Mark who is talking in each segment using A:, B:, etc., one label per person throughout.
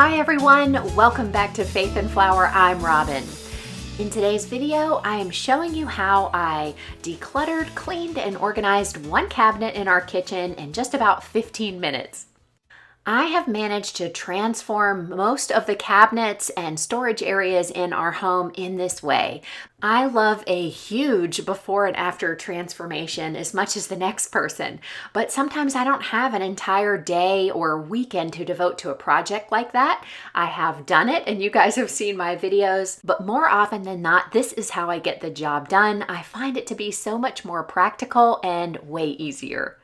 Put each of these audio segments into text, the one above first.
A: Hi everyone, welcome back to Faith and Flour. I'm Robin. In today's video, I am showing you how I decluttered, cleaned, and organized one cabinet in our kitchen in just about 15 minutes. I have managed to transform most of the cabinets and storage areas in our home in this way. I love a huge before and after transformation as much as the next person, but sometimes I don't have an entire day or weekend to devote to a project like that. I have done it and you guys have seen my videos, but more often than not, this is how I get the job done. I find it to be so much more practical and way easier.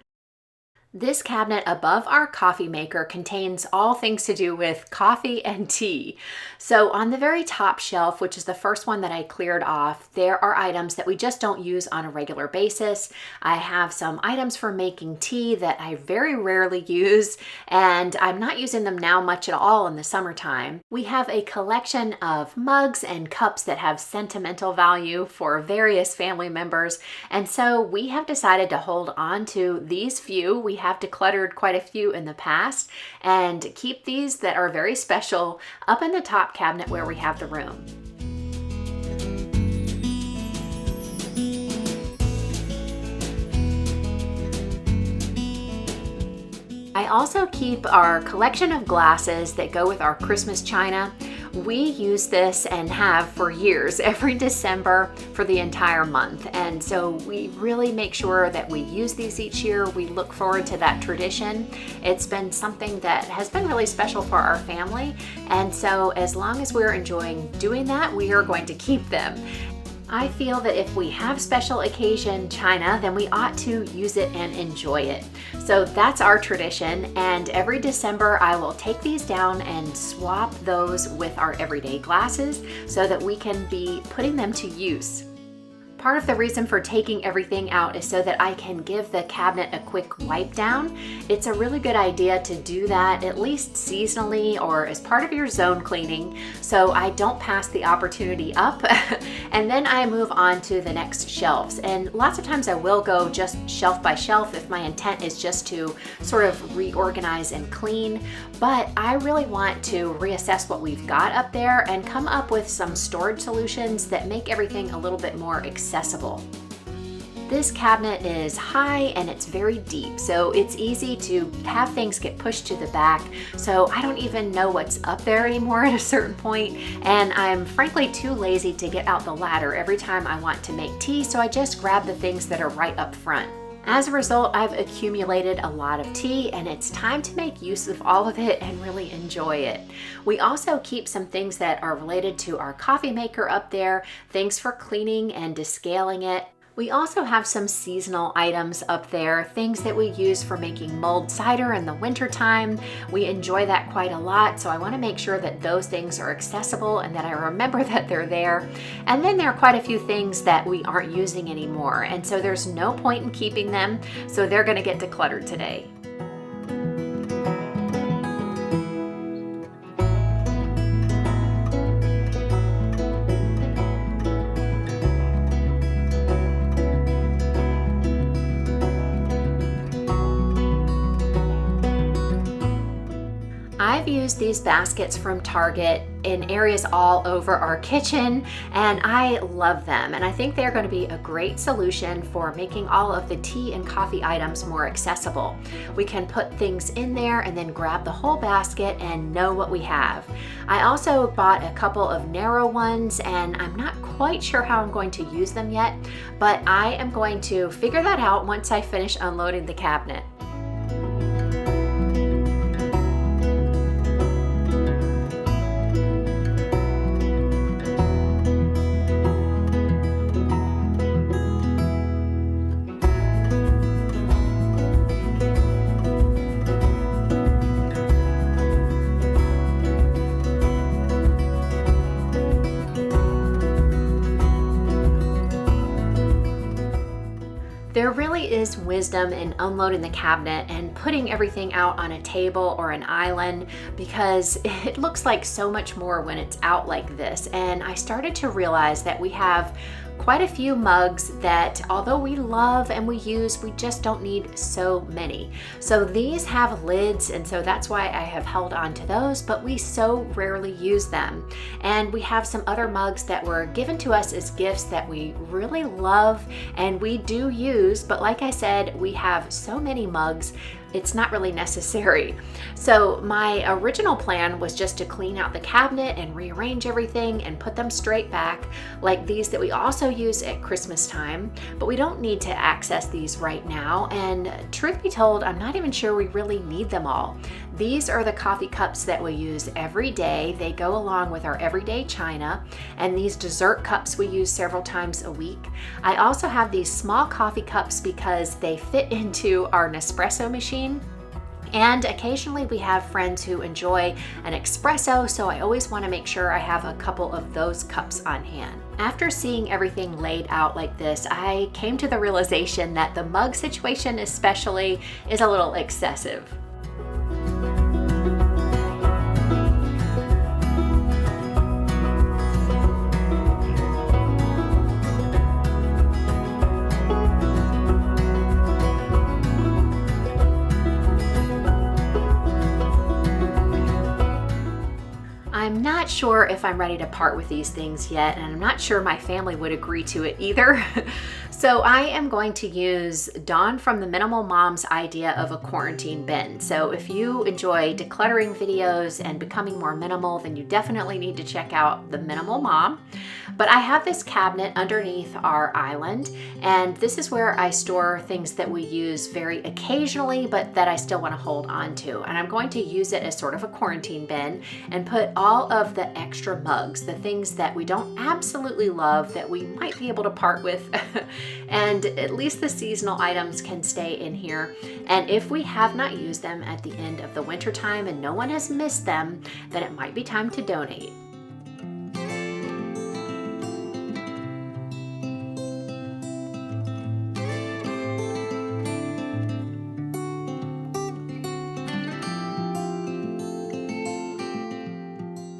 A: This cabinet above our coffee maker contains all things to do with coffee and tea. So on the very top shelf, which is the first one that I cleared off, there are items that we just don't use on a regular basis. I have some items for making tea that I very rarely use, and I'm not using them now much at all in the summertime. We have a collection of mugs and cups that have sentimental value for various family members, and so we have decided to hold on to these few. We have decluttered quite a few in the past and keep these that are very special up in the top cabinet where we have the room. I also keep our collection of glasses that go with our Christmas china. We use this and have for years, every December for the entire month. And so we really make sure that we use these each year. We look forward to that tradition. It's been something that has been really special for our family. And so as long as we're enjoying doing that, we are going to keep them. I feel that if we have special occasion china, then we ought to use it and enjoy it. So that's our tradition, and every December I will take these down and swap those with our everyday glasses so that we can be putting them to use. Part of the reason for taking everything out is so that I can give the cabinet a quick wipe down. It's a really good idea to do that at least seasonally or as part of your zone cleaning, so I don't pass the opportunity up. And then I move on to the next shelves. And lots of times I will go just shelf by shelf if my intent is just to sort of reorganize and clean. But I really want to reassess what we've got up there and come up with some storage solutions that make everything a little bit more accessible. This cabinet is high and it's very deep, so it's easy to have things get pushed to the back, so I don't even know what's up there anymore at a certain point, and I'm frankly too lazy to get out the ladder every time I want to make tea, so I just grab the things that are right up front. As a result, I've accumulated a lot of tea, and it's time to make use of all of it and really enjoy it. We also keep some things that are related to our coffee maker up there, things for cleaning and descaling it. We also have some seasonal items up there, things that we use for making mulled cider in the winter time. We enjoy that quite a lot, so I want to make sure that those things are accessible and that I remember that they're there. And then there are quite a few things that we aren't using anymore, and so there's no point in keeping them, so they're going to get decluttered today. I've used these baskets from Target in areas all over our kitchen, and I love them, and I think they're going to be a great solution for making all of the tea and coffee items more accessible. We can put things in there and then grab the whole basket and know what we have. I also bought a couple of narrow ones, and I'm not quite sure how I'm going to use them yet, but I am going to figure that out once I finish unloading the cabinet. There really is wisdom in unloading the cabinet and putting everything out on a table or an island, because it looks like so much more when it's out like this. And I started to realize that we have quite a few mugs that although we love and we use, we just don't need so many. So these have lids, and so that's why I have held on to those, but we so rarely use them. And we have some other mugs that were given to us as gifts that we really love and we do use, but like I said, we have so many mugs, it's not really necessary. So my original plan was just to clean out the cabinet and rearrange everything and put them straight back, like these that we also use at Christmas time, but we don't need to access these right now. And truth be told, I'm not even sure we really need them all. These are the coffee cups that we use every day. They go along with our everyday china, and these dessert cups we use several times a week. I also have these small coffee cups because they fit into our Nespresso machine. And occasionally we have friends who enjoy an espresso, so I always want to make sure I have a couple of those cups on hand. After seeing everything laid out like this, I came to the realization that the mug situation especially is a little excessive. I'm not sure if I'm ready to part with these things yet, and I'm not sure my family would agree to it either. So I am going to use Dawn from the Minimal Mom's idea of a quarantine bin. So if you enjoy decluttering videos and becoming more minimal, then you definitely need to check out the Minimal Mom. But I have this cabinet underneath our island, and this is where I store things that we use very occasionally, but that I still want to hold on to. And I'm going to use it as sort of a quarantine bin and put all of the extra mugs, the things that we don't absolutely love that we might be able to part with, and at least the seasonal items can stay in here. And if we have not used them at the end of the winter time and no one has missed them, then it might be time to donate.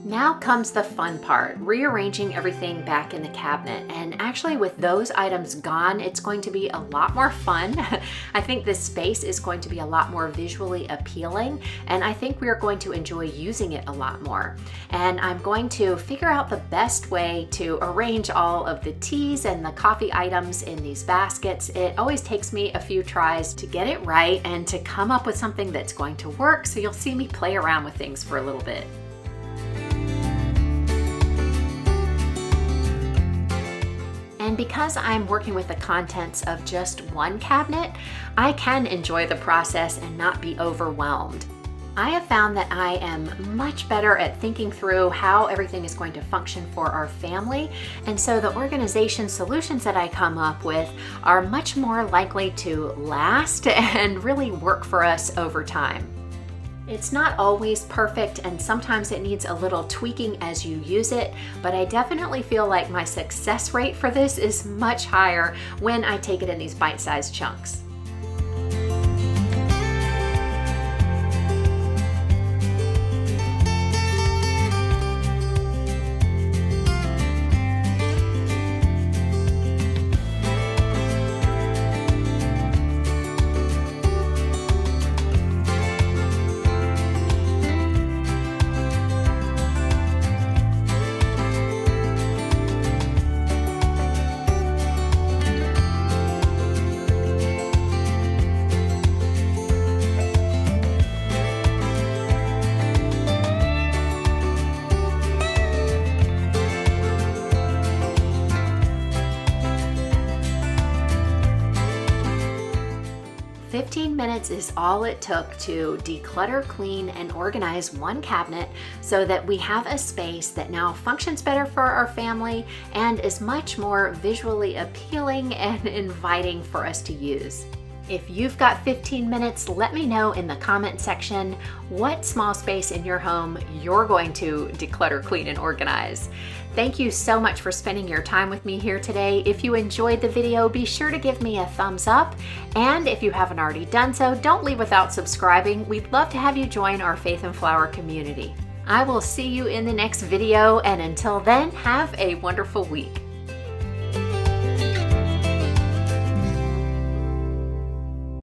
A: Now comes the fun part, rearranging everything back in the cabinet. And actually with those items gone, it's going to be a lot more fun. I think this space is going to be a lot more visually appealing, and I think we are going to enjoy using it a lot more. And I'm going to figure out the best way to arrange all of the teas and the coffee items in these baskets. It always takes me a few tries to get it right and to come up with something that's going to work, so you'll see me play around with things for a little bit. And because I'm working with the contents of just one cabinet, I can enjoy the process and not be overwhelmed. I have found that I am much better at thinking through how everything is going to function for our family, and so the organization solutions that I come up with are much more likely to last and really work for us over time. It's not always perfect, and sometimes it needs a little tweaking as you use it, but I definitely feel like my success rate for this is much higher when I take it in these bite-sized chunks. "15 minutes is all it took to declutter, clean, and organize one cabinet so that we have a space that now functions better for our family and is much more visually appealing and inviting for us to use." If you've got 15 minutes, let me know in the comment section what small space in your home you're going to declutter, clean, and organize. Thank you so much for spending your time with me here today. If you enjoyed the video, be sure to give me a thumbs up. And if you haven't already done so, don't leave without subscribing. We'd love to have you join our Faith and Flour community. I will see you in the next video, and until then, have a wonderful week.